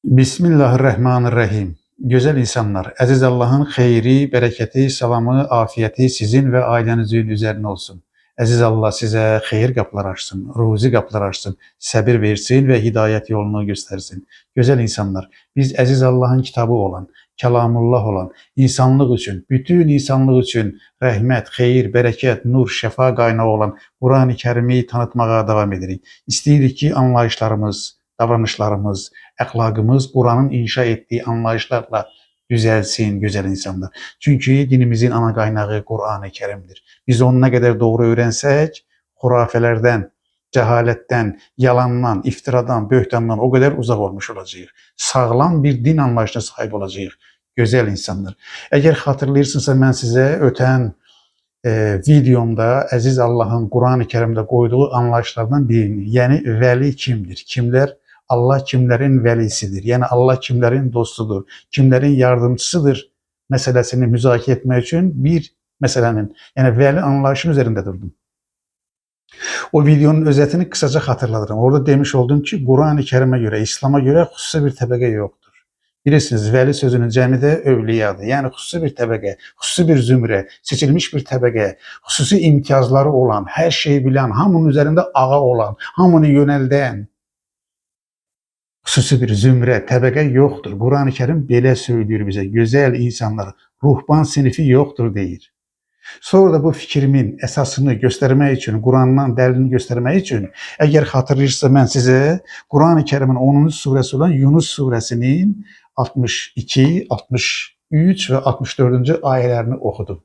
Bismillahirrahmanirrahim. Güzel insanlar, aziz Allah'ın xeyri, bereketi, salamı, afiyeti sizin ve ailenizin üzerine olsun. Aziz Allah size xeyir kapıları açsın, ruzi kapıları açsın, sabır versin ve hidayet yolunu göstersin. Güzel insanlar, biz aziz Allah'ın kitabı olan, kelamullah olan, insanlık için, bütün insanlık için rahmet, xeyir, bereket, nur, şəfa kaynağı olan Kur'an-ı Kerim'i tanıtmaya devam edirik. İsteyirik ki anlayışlarımız, davranışlarımız, əxlaqımız Quranın inşa etdiyi anlayışlarla düzəlsin, gözəl insanlar. Çünki dinimizin ana qaynağı Qur'an-ı Kərimdir. Biz onu nə qədər doğru öyrənsək, xurafələrdən, cəhalətdən, yalandan, iftiradan, böhtandan o qədər uzaq olmuş olacağıq. Sağlam bir din anlayışına sahib olacağıq. Gözəl insanlar. Əgər xatırlayırsınızsa mən sizə ötən videomda əziz Allahın Qur'an-ı Kərimdə qoyduğu anlayışlardan birini, yəni vəli kimdir? Kimlər Allah kimlerin velisidir? Yani Allah kimlerin dostudur? Kimlerin yardımcısıdır? Meselesini müzakere etmek için bir meselenin, yani veli anlayışının üzerinde durdum. O videonun özetini kısaca hatırlatırım. Orada demiş oldum ki Kur'an-ı Kerim'e göre, İslam'a göre hususi bir təbəqə yoktur. Bilirsiniz, veli sözünün cəmidə övliyadır. Yani hususi bir təbəqə, hususi bir zümre, seçilmiş bir təbəqə, hususi imtiyazları olan, her şeyi bilen, hamının üzerinde ağa olan, hamını yönelden, xüsusi bir zümrə, təbəqə yoxdur. Quran-ı Kerim belə söylüyor bizə. Gözəl insanlar, ruhban sinifi yoxdur deyir. Sonra da bu fikrimin əsasını göstərmək üçün, Qurandan dəlilini göstərmək üçün, əgər xatırlayırsınızsa mən sizə Quran-ı Kerimin 10-cu surəsi olan Yunus surəsinin 62, 63 və 64-cü ayələrini oxudum.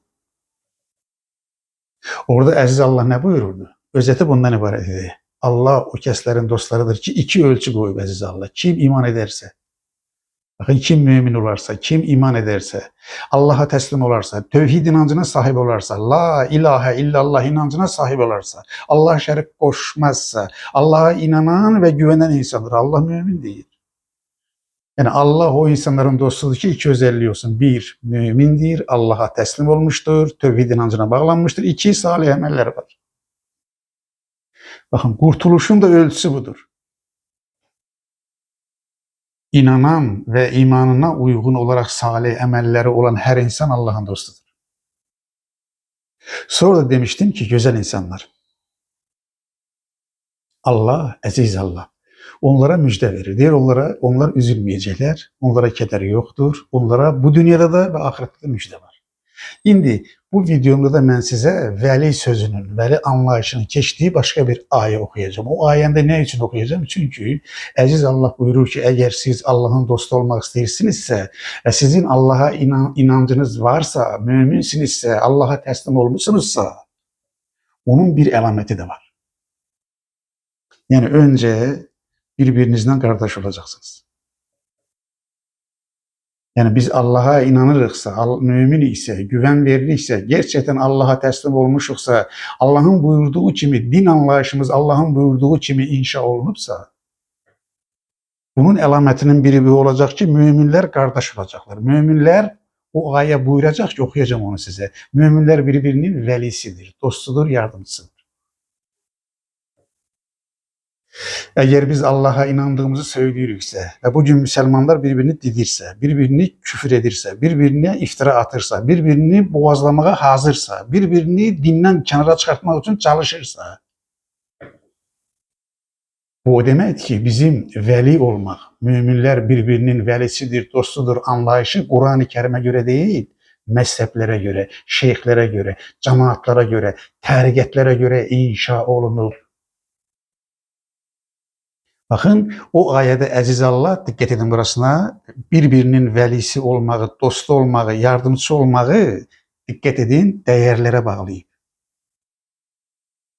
Orada əziz Allah nə buyururdu? Özəti bundan ibarət idi. Allah o kəslərin dostlarıdır ki, iki ölçü qoyub əziz Allah. Kim iman edersə, bakın kim mümin olarsa, kim iman edersə, Allah'a teslim olarsa, tevhid inancına sahip olarsa, la ilahe illallah inancına sahip olarsa, Allah'a şerik koşmazsa, Allah'a inanan ve güvenen insandır. Allah mümin değil. Yani Allah o insanların dostudur ki iki özelliği olsun. Bir, mümindir, Allah'a teslim olmuştur, tevhid inancına bağlanmıştır. İki, salih emeller var. Bakın kurtuluşun da ölçüsü budur. İnanan ve imanına uygun olarak salih emelleri olan her insan Allah'ın dostudur. Sonra da demiştim ki güzel insanlar, Allah, aziz Allah, onlara müjde verir. Diğer onlar üzülmeyecekler, onlara kederi yoktur, onlara bu dünyada da ve ahirette de müjde var. Şimdi bu videomda da ben size veli sözünün, veli anlayışının keçtiği başka bir ayə okuyacağım. O ayəndə ne için okuyacağım? Çünkü aziz Allah buyurur ki eğer siz Allah'ın dostu olmak istəyirsinizsə, sizin Allah'a inancınız varsa, müminsinizsə, Allah'a teslim olmuşsunuzsa, onun bir əlaməti de var. Yani önce birbirinizden kardeş olacaksınız. Yani biz Allah'a inanırıqsa, mümin ise, güven veririksə, gerçekten Allah'a teslim olmuşuqsa, Allah'ın buyurduğu kimi, din anlayışımız Allah'ın buyurduğu kimi inşa olunubsa, bunun əlamətinin biri bu olacaq ki, müminler kardeş olacaqlar. Müminler o ayə buyuracaq ki, okuyacağım onu size. Müminler birbirinin velisidir, dostudur, yardımcısıdır. Eğer biz Allah'a inandığımızı söylüyorsa ve bugün Müslümanlar birbirini didirse, birbirini küfür edirse, birbirine iftira atırsa, birbirini boğazlamaya hazırsa, birbirini dinden kenara çıkartmak için çalışırsa, bu o demek ki bizim veli olmak, müminler birbirinin velisidir, dostudur anlayışı Kur'an-ı Kerim'e göre değil, mezheplere göre, şeyhlere göre, cemaatlara göre, tariketlere göre inşa olunur. Bakın o ayədə əziz Allah, dikkat edin burasına, birbirinin velisi olmağı, dostu olmağı, yardımcısı olmağı, dikkat edin, değerlere bağlayıb.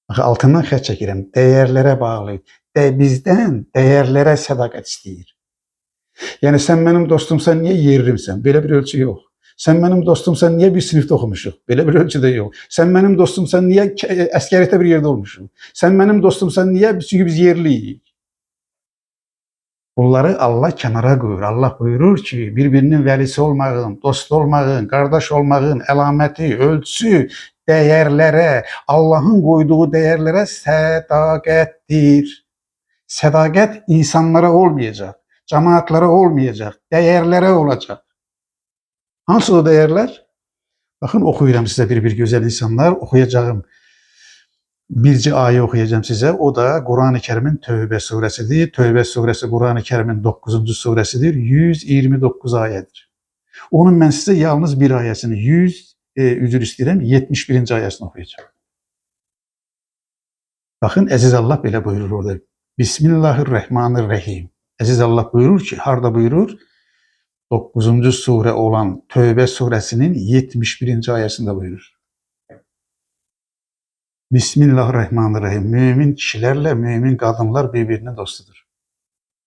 Bakın altından xət çəkirəm, değerlere bağlayıb. Bizdən değerlere sədaqət istəyir. Yani sen benim dostumsan niye yerimsən? Belə bir ölçü yok. Sen benim dostumsan niye bir sınıfta okumuşuq? Belə bir ölçü de yok. Sen benim dostumsan niye əskəriyyətdə bir yerde olmuşuq? Sen benim dostumsan niye? Çünkü biz yerliyik. Bunları Allah kenara koyur. Allah buyurur ki birbirinin velisi olmağın, dost olmağın, kardeş olmağın əlaməti, ölçüsü değerlere, Allah'ın koyduğu değerlere sədaqətdir. Sədaqət insanlara olmayacak. cemaatlara olmayacak, değerlere olacak. Hansı o değerler? Bakın okuyuram size bir güzel insanlar. Okuyacağım birci ayı okuyacağım size. O da Kur'an-ı Kerim'in Tövbe suresidir. Tövbe suresi Kur'an-ı Kerim'in 9. suresidir. 129 ayettir. Onun ben size yalnız bir ayesini, üzr istəyirəm, 71. ayesini okuyacağım. Bakın Aziz Allah belə buyurur orada. Bismillahirrahmanirrahim. Aziz Allah buyurur ki, harda buyurur? 9. sure olan Tövbe suresinin 71. ayesinde buyurur. Bismillahirrahmanirrahim. Mümin kişilerle mümin kadınlar birbirinin dostudur.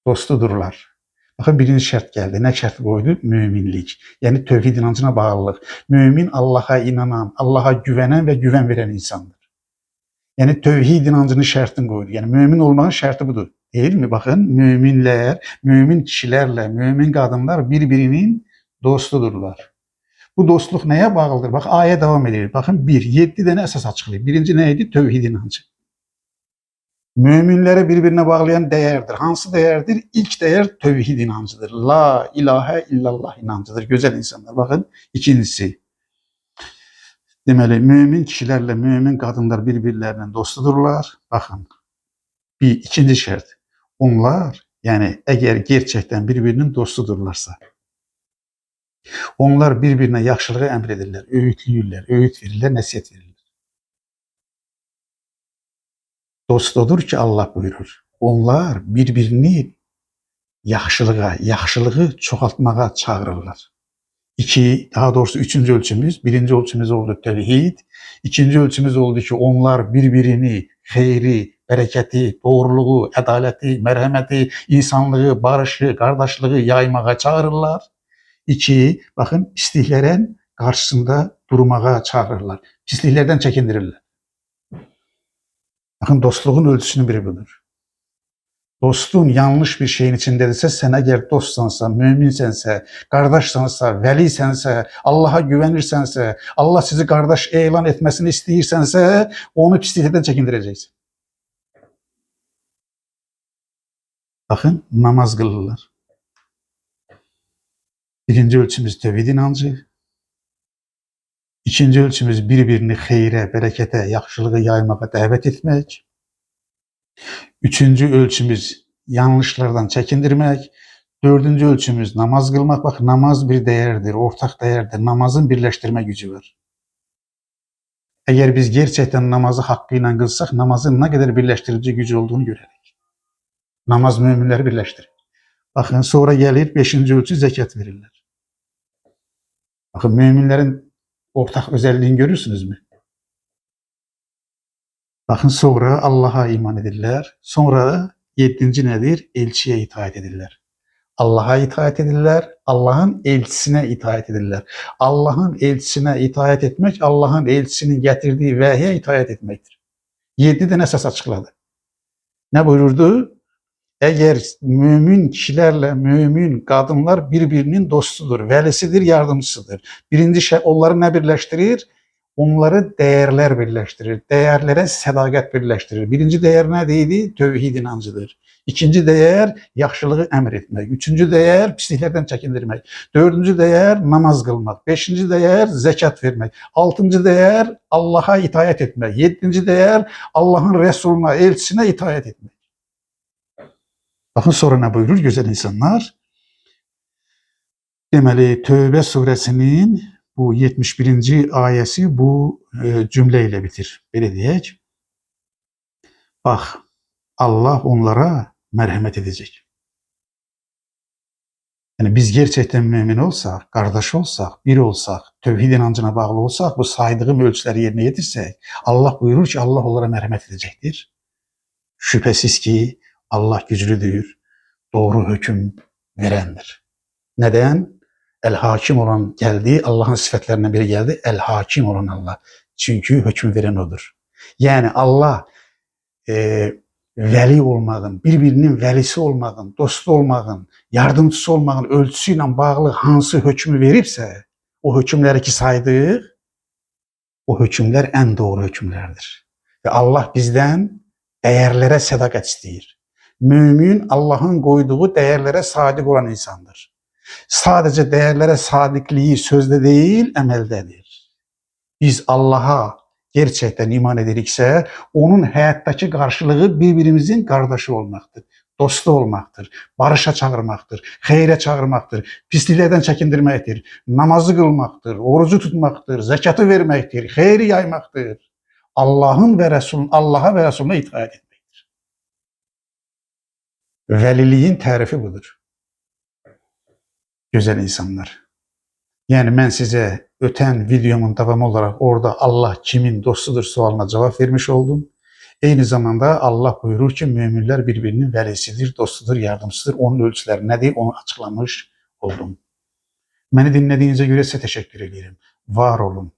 Dostudurlar. Bakın birinci şart geldi. Ne şart koydu? Müminlik. Yani tevhid inancına bağlılık. Mümin Allah'a inanan, Allah'a güvenen ve güven veren insandır. Yani tevhid inancının şartını koydu. Yani mümin olmanın şartı budur. Değil mi? Bakın müminler, mümin kişilerle mümin kadınlar birbirinin dostudurlar. Bu dostluk neye bağlıdır? Bak ayet devam ediyor. Bakın 7 tane esas açıklıyor. Birinci neydi? Tevhid inancı. Müminleri birbirine bağlayan değerdir. Hansı değerdir? İlk değer tevhid inancıdır. La ilahe illallah inancıdır. Güzel insanlar. Bakın ikincisi. Deməli, mümin kişilerle mümin kadınlar birbirlerinin dostudurlar. Bakın. İkinci şart. Onlar, yani eğer gerçekten birbirinin dostudurlarsa, onlar birbirine yaxşılığı əmr edirlər, öğütləyirlər, öğüt verirlər, nəsihət verirlər. Dost odur ki Allah buyurur. Onlar birbirini yaxşılığı çoxaltmağa çağırırlar. Daha doğrusu üçüncü ölçümüz, birinci ölçümüz oldu tevhid. İkinci ölçümüz oldu ki onlar birbirini, xeyri, bereketi, doğruluğu, adaleti, mərhəməti, insanlığı, barışı, kardeşliği yaymağa çağırırlar. İki, bakın pisliklerin karşısında durmağa çağırırlar. Pisliklerden çekindirirler. Bakın dostluğun ölçüsünün biri budur. Dostun yanlış bir şeyin içindedirse, sen eğer dostsansa, müminsense, kardeşsense, velisense, Allah'a güvenirsense, Allah sizi kardeş ilan etmesini istəyirsense, onu pisliklerden çekindireceksin. Bakın namaz kılırlar. Birinci ölçümüz tevhid inancı. İkinci ölçümüz birbirini xeyrə, berekete, yaxşılığı yaymağa davet etmek. Üçüncü ölçümüz yanlışlardan çekindirmek. Dördüncü ölçümüz namaz kılmak. Bak namaz bir değerdir, ortak değerdir. Namazın birleştirme gücü var. Eğer biz gerçekten namazı hakkıyla kılsak, namazın ne kadar birleştirici gücü olduğunu görürük. Namaz müminleri birleştirir. Bakın sonra gelir 5. ölçü zekat verirler. Bakın müminlerin ortak özelliğini görürsünüz mü? Bakın sonra Allah'a iman edirlər. Sonra 7. nedir? Elçiye itaat edirlər. Allah'a itaat edirlər. Allah'ın elçisine itaat edirlər. Allah'ın elçisine itaat etmek, Allah'ın elçisinin getirdiği vəhyə itaat etmektir. 7 tane esas açıkladı. Ne buyurdu? Eğer mümin kişilerle mümin kadınlar birbirinin dostudur, velisidir, yardımcısıdır. Birinci şey onları ne birleştirir? Onları değerler birleştirir. Değerlere sadakat birleştirir. Birinci değer neydi? Tevhid inancıdır. İkinci değer yaxşılığı emir etmek. Üçüncü değer pisliklerden çekindirmek. Dördüncü değer namaz kılmak. Beşinci değer zekat vermek. Altıncı değer Allah'a itaat etmek. Yedinci değer Allah'ın Resulüne, elçisine itaat etmek. Bakın sonra ne buyurur güzel insanlar? Deməli, Tövbe suresinin bu 71. ayesi bu cümleyle bitir. Belə deyək. Bak, Allah onlara merhamet edecek. Yani biz gerçekten mümin olsak, kardeş olsak, bir olsak, tevhid inancına bağlı olsak, bu saydığım ölçüleri yerine getirsek, Allah buyurur ki Allah onlara merhamet edecektir. Şüphesiz ki Allah güçlüdür, doğru hüküm verendir. Neden? El hakim olan geldi, Allah'ın sıfatlerinden biri geldi. El hakim olan Allah. Çünkü hüküm veren odur. Yani Allah veli olmağın, birbirinin velisi olmağın, dostu olmağın, yardımcısı olmağın ölçüsüyle bağlı hansı hükmü veripse, o hükümleri ki saydık, o hükümler en doğru hükümlerdir. Ve Allah bizden değerlere sadakat istəyir. Mümin Allah'ın koyduğu değerlere sadık olan insandır. Sadece değerlere sadıklığı sözde değil, emeldedir. Biz Allah'a gerçekten iman ediriksə, onun hayattaki karşılığı birbirimizin kardeşi olmaktır, dostu olmaktır, barışa çağırmaktır, xeyrə çağırmaktır, pisliklerden çekindirmektir, namazı kılmaktır, orucu tutmaktır, zekatı vermektir, xeyri yaymaktır. Allah'a ve Resulüne itaat etmektir. Veliliğin tarifi budur. Güzel insanlar. Yani ben size öten videomun devamı olarak orada Allah kimin dostudur sualına cevap vermiş oldum. Aynı zamanda Allah buyurur ki müminler birbirinin velisidir, dostudur, yardımcısıdır. Onun ölçüleri nedir onu açıklamış oldum. Beni dinlediğinize göre size teşekkür ederim. Var olun,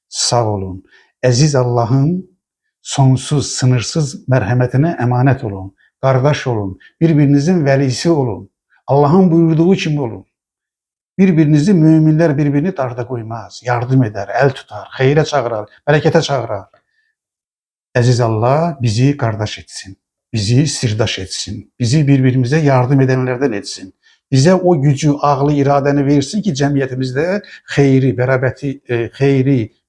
sağ olun. Aziz Allah'ın sonsuz, sınırsız merhametine emanet olun. Kardeş olun, birbirinizin velisi olun. Allah'ın buyurduğu gibi olun. Birbirinizi müminler birbirini darda koymaz, yardım eder, el tutar, xeyrə çağırar, berekete çağırar. Aziz Allah bizi kardeş etsin, bizi sirdaş etsin, bizi birbirimize yardım edenlerden etsin. Bize o gücü, ağlı, iradeni versin ki cemiyetimizde xeyri,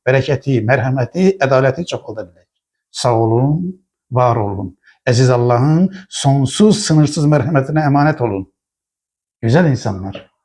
bereketi, merhameti, ədaleti çoxaldabilək. Sağ olun, var olun. Aziz Allah'ın sonsuz, sınırsız merhametine emanet olun. Güzel insanlar.